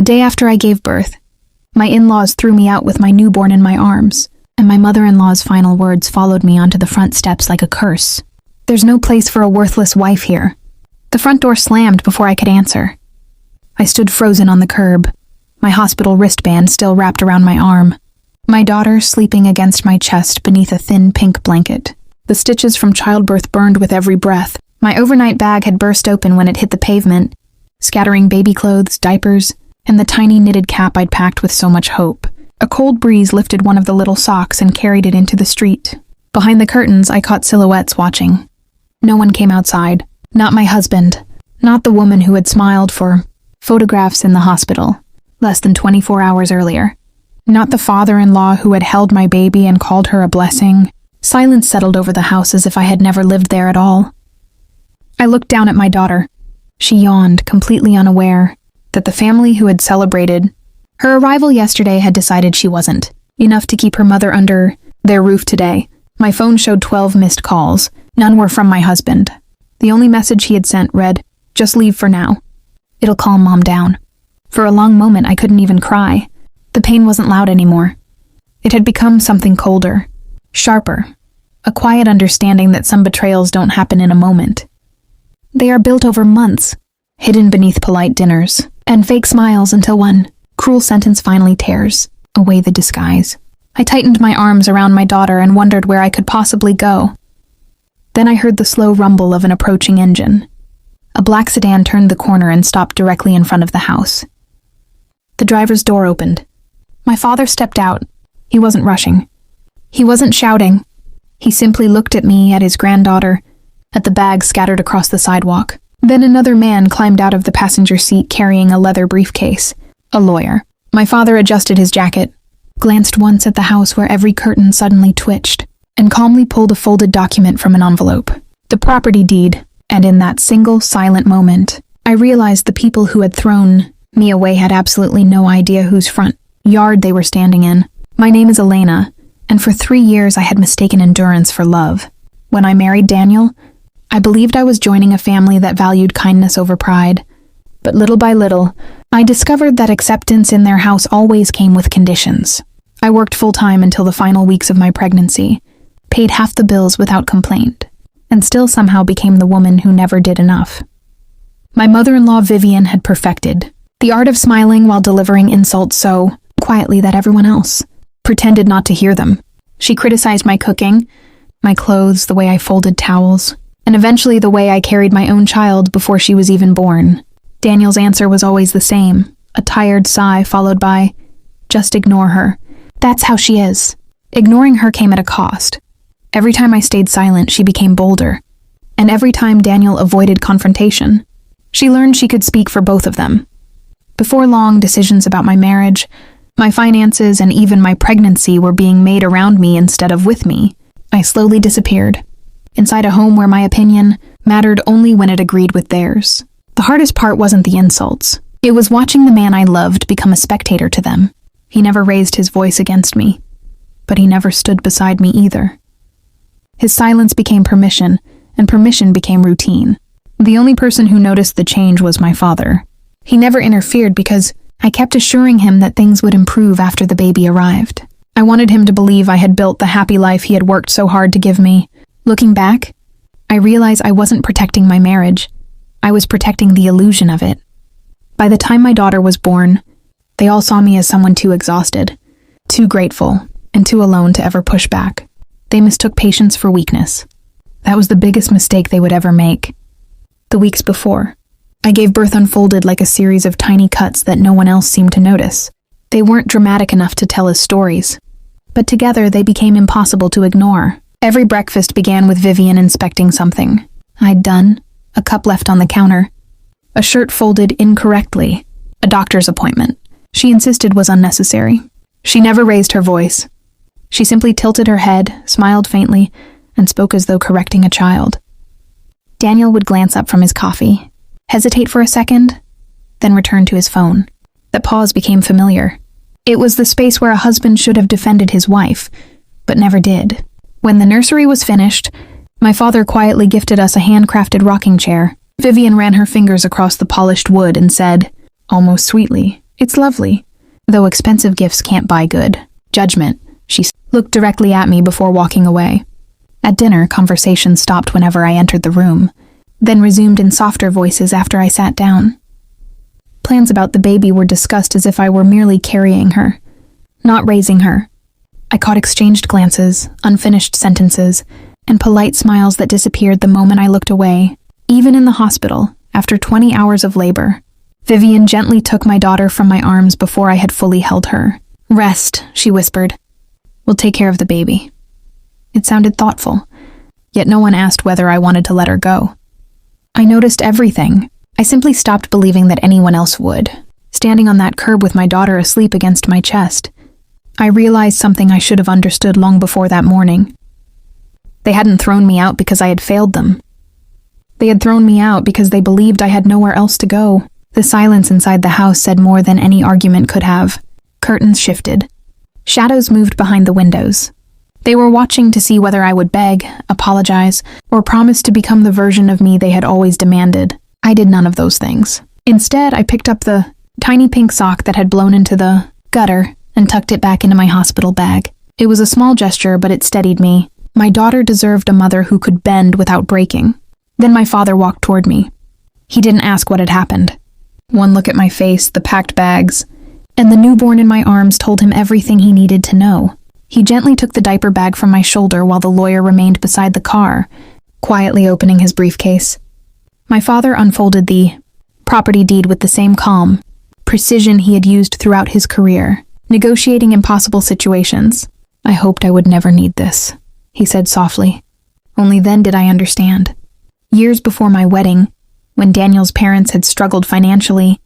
day after I gave birth, my in-laws threw me out with my newborn in my arms, and my mother-in-law's final words followed me onto the front steps like a curse. "There's no place for a worthless wife here." The front door slammed before I could answer. I stood frozen on the curb, my hospital wristband still wrapped around my arm, my daughter sleeping against my chest beneath a thin pink blanket. The stitches from childbirth burned with every breath. My overnight bag had burst open when it hit the pavement, scattering baby clothes, diapers, and the tiny knitted cap I'd packed with so much hope. A cold breeze lifted one of the little socks and carried it into the street. Behind the curtains, I caught silhouettes watching. No one came outside. Not my husband. Not the woman who had smiled for photographs in the hospital less than 24 hours earlier. Not the father-in-law who had held my baby and called her a blessing. Silence settled over the house as if I had never lived there at all. I looked down at my daughter. She yawned, completely unaware that the family who had celebrated her arrival yesterday had decided she wasn't enough to keep her mother under their roof today. My phone showed 12 missed calls. None were from my husband. The only message he had sent read, "Just leave for now. It'll calm Mom down." For a long moment, I couldn't even cry. The pain wasn't loud anymore. It had become something colder, sharper, a quiet understanding that some betrayals don't happen in a moment. They are built over months, hidden beneath polite dinners and fake smiles until one cruel sentence finally tears away the disguise. I tightened my arms around my daughter and wondered where I could possibly go. Then I heard the slow rumble of an approaching engine. A black sedan turned the corner and stopped directly in front of the house. The driver's door opened. My father stepped out. He wasn't rushing. He wasn't shouting. He simply looked at me, at his granddaughter, at the bags scattered across the sidewalk. Then another man climbed out of the passenger seat carrying a leather briefcase. A lawyer. My father adjusted his jacket, glanced once at the house where every curtain suddenly twitched, and calmly pulled a folded document from an envelope. The property deed, and in that single, silent moment, I realized the people who had thrown me away had absolutely no idea whose front yard they were standing in. My name is Elena, and for 3 years I had mistaken endurance for love. When I married Daniel, I believed I was joining a family that valued kindness over pride. But little by little, I discovered that acceptance in their house always came with conditions. I worked full-time until the final weeks of my pregnancy, paid half the bills without complaint, and still somehow became the woman who never did enough. My mother-in-law Vivian had perfected the art of smiling while delivering insults so quietly that everyone else pretended not to hear them. She criticized my cooking, my clothes, the way I folded towels, and eventually the way I carried my own child before she was even born. Daniel's answer was always the same, a tired sigh followed by, "Just ignore her. That's how she is." Ignoring her came at a cost. Every time I stayed silent, she became bolder. And every time Daniel avoided confrontation, she learned she could speak for both of them. Before long, decisions about my marriage, my finances, and even my pregnancy were being made around me instead of with me. I slowly disappeared, inside a home where my opinion mattered only when it agreed with theirs. The hardest part wasn't the insults. It was watching the man I loved become a spectator to them. He never raised his voice against me, but he never stood beside me either. His silence became permission, and permission became routine. The only person who noticed the change was my father. He never interfered because I kept assuring him that things would improve after the baby arrived. I wanted him to believe I had built the happy life he had worked so hard to give me. Looking back, I realized I wasn't protecting my marriage. I was protecting the illusion of it. By the time my daughter was born, they all saw me as someone too exhausted, too grateful, and too alone to ever push back. They mistook patience for weakness. That was the biggest mistake they would ever make. The weeks before, I gave birth unfolded like a series of tiny cuts that no one else seemed to notice. They weren't dramatic enough to tell as stories, but together they became impossible to ignore. Every breakfast began with Vivian inspecting something I'd done, a cup left on the counter, a shirt folded incorrectly, a doctor's appointment she insisted was unnecessary. She never raised her voice. She simply tilted her head, smiled faintly, and spoke as though correcting a child. Daniel would glance up from his coffee, hesitate for a second, then return to his phone. That pause became familiar. It was the space where a husband should have defended his wife, but never did. When the nursery was finished, my father quietly gifted us a handcrafted rocking chair. Vivian ran her fingers across the polished wood and said, almost sweetly, It's lovely, though expensive gifts can't buy good judgment. She looked directly at me before walking away. At dinner, conversation stopped whenever I entered the room, then resumed in softer voices after I sat down. Plans about the baby were discussed as if I were merely carrying her, not raising her. I caught exchanged glances, unfinished sentences, and polite smiles that disappeared the moment I looked away. Even in the hospital, after 20 hours of labor, Vivian gently took my daughter from my arms before I had fully held her. "Rest," she whispered. "We'll take care of the baby." It sounded thoughtful, yet no one asked whether I wanted to let her go. I noticed everything. I simply stopped believing that anyone else would. Standing on that curb with my daughter asleep against my chest, I realized something I should have understood long before that morning. They hadn't thrown me out because I had failed them. They had thrown me out because they believed I had nowhere else to go. The silence inside the house said more than any argument could have. Curtains shifted. Shadows moved behind the windows. They were watching to see whether I would beg, apologize, or promise to become the version of me they had always demanded. I did none of those things. Instead, I picked up the tiny pink sock that had blown into the gutter and tucked it back into my hospital bag. It was a small gesture, but it steadied me. My daughter deserved a mother who could bend without breaking. Then my father walked toward me. He didn't ask what had happened. One look at my face, the packed bags, and the newborn in my arms told him everything he needed to know. He gently took the diaper bag from my shoulder while the lawyer remained beside the car, quietly opening his briefcase. My father unfolded the property deed with the same calm, precision he had used throughout his career, negotiating impossible situations. "I hoped I would never need this," he said softly. Only then did I understand. Years before my wedding, when Daniel's parents had struggled financially,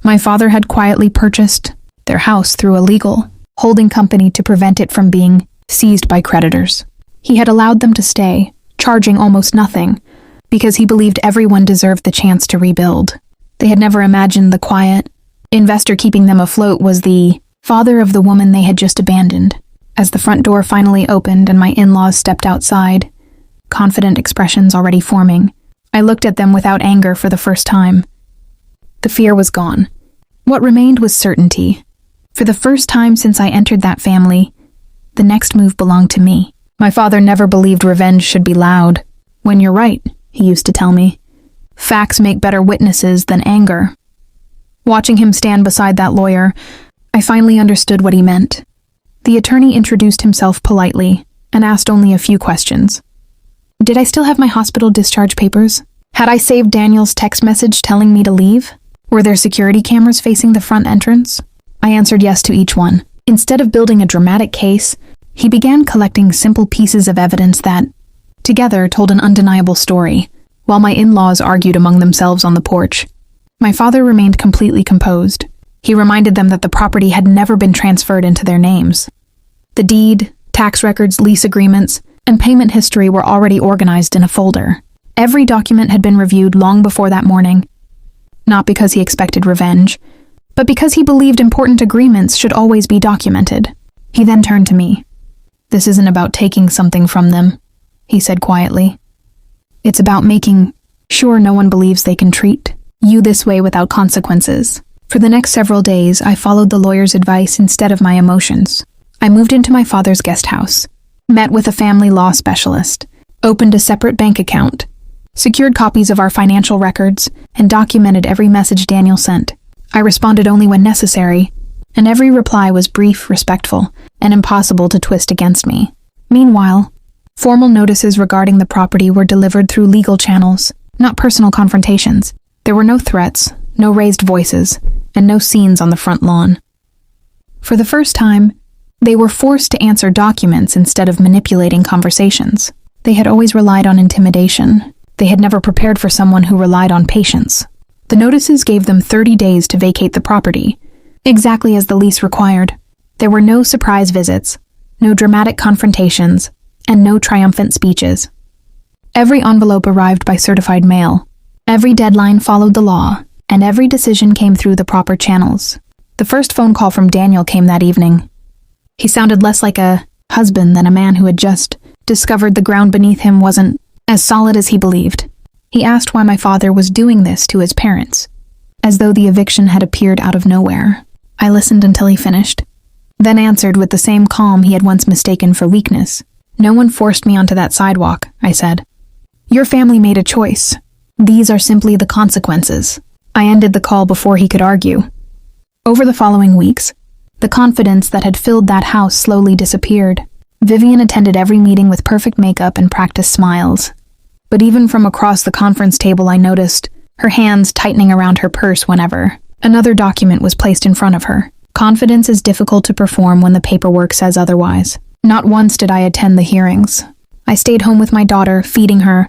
my father had quietly purchased their house through a legal holding company to prevent it from being seized by creditors. He had allowed them to stay, charging almost nothing, because he believed everyone deserved the chance to rebuild. They had never imagined the quiet investor keeping them afloat was the father of the woman they had just abandoned. As the front door finally opened and my in-laws stepped outside, confident expressions already forming, I looked at them without anger for the first time. The fear was gone. What remained was certainty. For the first time since I entered that family, the next move belonged to me. My father never believed revenge should be loud. "When you're right," he used to tell me. "Facts make better witnesses than anger." Watching him stand beside that lawyer, I finally understood what he meant. The attorney introduced himself politely and asked only a few questions. Did I still have my hospital discharge papers? Had I saved Daniel's text message telling me to leave? Were there security cameras facing the front entrance? I answered yes to each one. Instead of building a dramatic case, he began collecting simple pieces of evidence that, together, told an undeniable story, while my in-laws argued among themselves on the porch. My father remained completely composed. He reminded them that the property had never been transferred into their names. The deed, tax records, lease agreements, and payment history were already organized in a folder. Every document had been reviewed long before that morning, not because he expected revenge, but because he believed important agreements should always be documented. He then turned to me. "This isn't about taking something from them," he said quietly. "It's about making sure no one believes they can treat you this way without consequences." For the next several days, I followed the lawyer's advice instead of my emotions. I moved into my father's guest house, met with a family law specialist, opened a separate bank account, secured copies of our financial records, and documented every message Daniel sent. I responded only when necessary, and every reply was brief, respectful, and impossible to twist against me. Meanwhile, formal notices regarding the property were delivered through legal channels, not personal confrontations. There were no threats, no raised voices, and no scenes on the front lawn. For the first time, they were forced to answer documents instead of manipulating conversations. They had always relied on intimidation. They had never prepared for someone who relied on patience. The notices gave them 30 days to vacate the property, exactly as the lease required. There were no surprise visits, no dramatic confrontations, and no triumphant speeches. Every envelope arrived by certified mail. Every deadline followed the law, and every decision came through the proper channels. The first phone call from Daniel came that evening. He sounded less like a husband than a man who had just discovered the ground beneath him wasn't as solid as he believed. He asked why my father was doing this to his parents, as though the eviction had appeared out of nowhere. I listened until he finished, then answered with the same calm he had once mistaken for weakness. "No one forced me onto that sidewalk," I said. "Your family made a choice. These are simply the consequences." I ended the call before he could argue. Over the following weeks, the confidence that had filled that house slowly disappeared. Vivian attended every meeting with perfect makeup and practiced smiles. But even from across the conference table, I noticed her hands tightening around her purse whenever another document was placed in front of her. Confidence is difficult to perform when the paperwork says otherwise. Not once did I attend the hearings. I stayed home with my daughter, feeding her,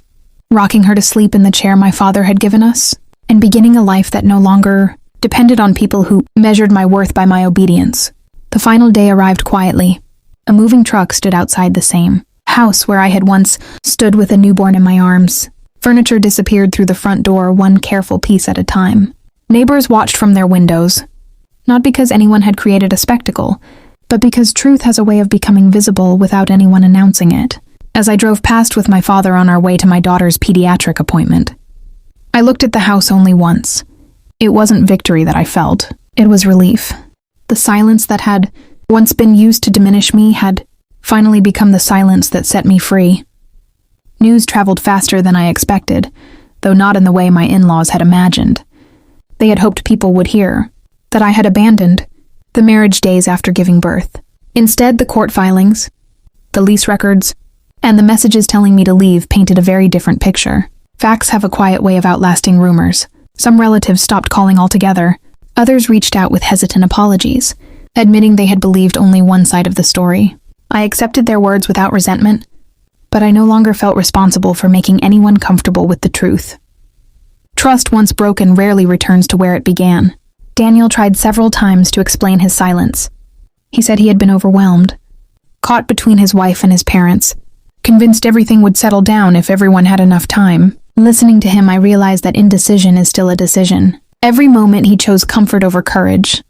rocking her to sleep in the chair my father had given us, and beginning a life that no longer depended on people who measured my worth by my obedience. The final day arrived quietly. A moving truck stood outside the same house where I had once stood with a newborn in my arms. Furniture disappeared through the front door, one careful piece at a time. Neighbors watched from their windows, not because anyone had created a spectacle, but because truth has a way of becoming visible without anyone announcing it. As I drove past with my father on our way to my daughter's pediatric appointment, I looked at the house only once. It wasn't victory that I felt. It was relief. The silence that had once been used to diminish me had finally become the silence that set me free. News traveled faster than I expected, though not in the way my in-laws had imagined. They had hoped people would hear that I had abandoned the marriage days after giving birth. Instead, the court filings, the lease records, and the messages telling me to leave painted a very different picture. Facts have a quiet way of outlasting rumors. Some relatives stopped calling altogether. Others reached out with hesitant apologies, admitting they had believed only one side of the story. I accepted their words without resentment, but I no longer felt responsible for making anyone comfortable with the truth. Trust once broken rarely returns to where it began. Daniel tried several times to explain his silence. He said he had been overwhelmed, caught between his wife and his parents, convinced everything would settle down if everyone had enough time. Listening to him, I realized that indecision is still a decision. Every moment he chose comfort over courage.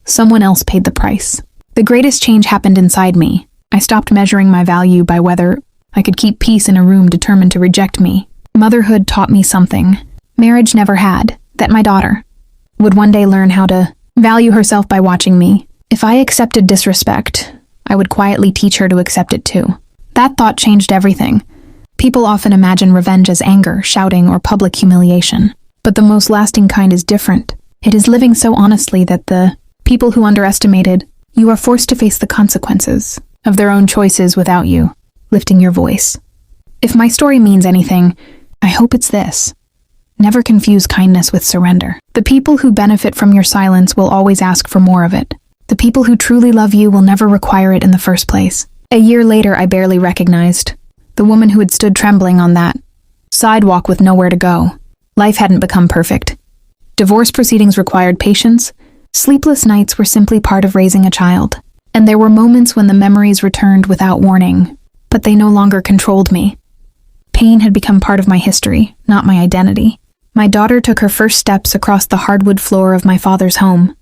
Someone else paid the price. The greatest change happened inside me. I stopped measuring my value by whether I could keep peace in a room determined to reject me. Motherhood taught me something marriage never had, that my daughter would one day learn how to value herself by watching me. If I accepted disrespect, I would quietly teach her to accept it too. That thought changed everything. People often imagine revenge as anger, shouting, or public humiliation. But the most lasting kind is different. It is living so honestly that the people who underestimated you are forced to face the consequences of their own choices without you lifting your voice. If my story means anything, I hope it's this. Never confuse kindness with surrender. The people who benefit from your silence will always ask for more of it. The people who truly love you will never require it in the first place. A year later, I barely recognized the woman who had stood trembling on that sidewalk with nowhere to go. Life hadn't become perfect. Divorce proceedings required patience. Sleepless nights were simply part of raising a child. And there were moments when the memories returned without warning, but they no longer controlled me. Pain had become part of my history, not my identity. My daughter took her first steps across the hardwood floor of my father's home,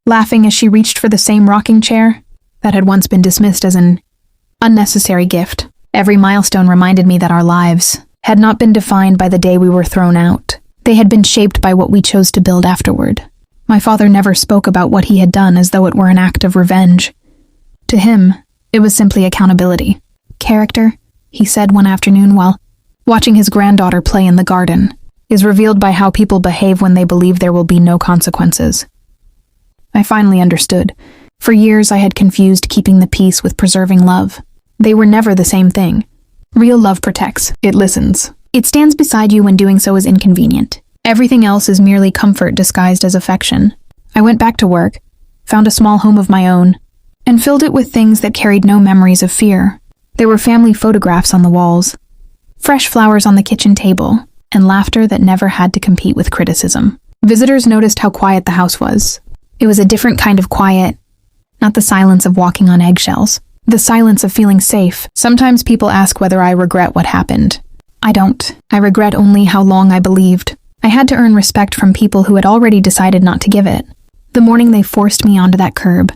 laughing as she reached for the same rocking chair that had once been dismissed as an unnecessary gift. Every milestone reminded me that our lives had not been defined by the day we were thrown out. They had been shaped by what we chose to build afterward. My father never spoke about what he had done as though it were an act of revenge. To him, it was simply accountability. Character, he said one afternoon while watching his granddaughter play in the garden, is revealed by how people behave when they believe there will be no consequences. I finally understood. For years I had confused keeping the peace with preserving love. They were never the same thing. Real love protects. It listens. It stands beside you when doing so is inconvenient. Everything else is merely comfort disguised as affection. I went back to work, found a small home of my own, and filled it with things that carried no memories of fear. There were family photographs on the walls, fresh flowers on the kitchen table, and laughter that never had to compete with criticism. Visitors noticed how quiet the house was. It was a different kind of quiet, not the silence of walking on eggshells. The silence of feeling safe. Sometimes people ask whether I regret what happened. I don't. I regret only how long I believed. I had to earn respect from people who had already decided not to give it. The morning they forced me onto that curb,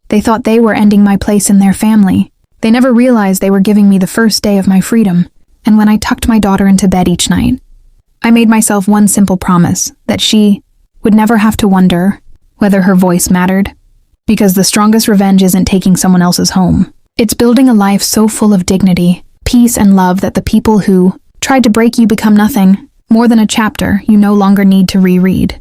they thought they were ending my place in their family. They never realized they were giving me the first day of my freedom. And when I tucked my daughter into bed each night, I made myself one simple promise, that she would never have to wonder whether her voice mattered. Because the strongest revenge isn't taking someone else's home. It's building a life so full of dignity, peace, and love that the people who tried to break you become nothing, more than a chapter you no longer need to reread.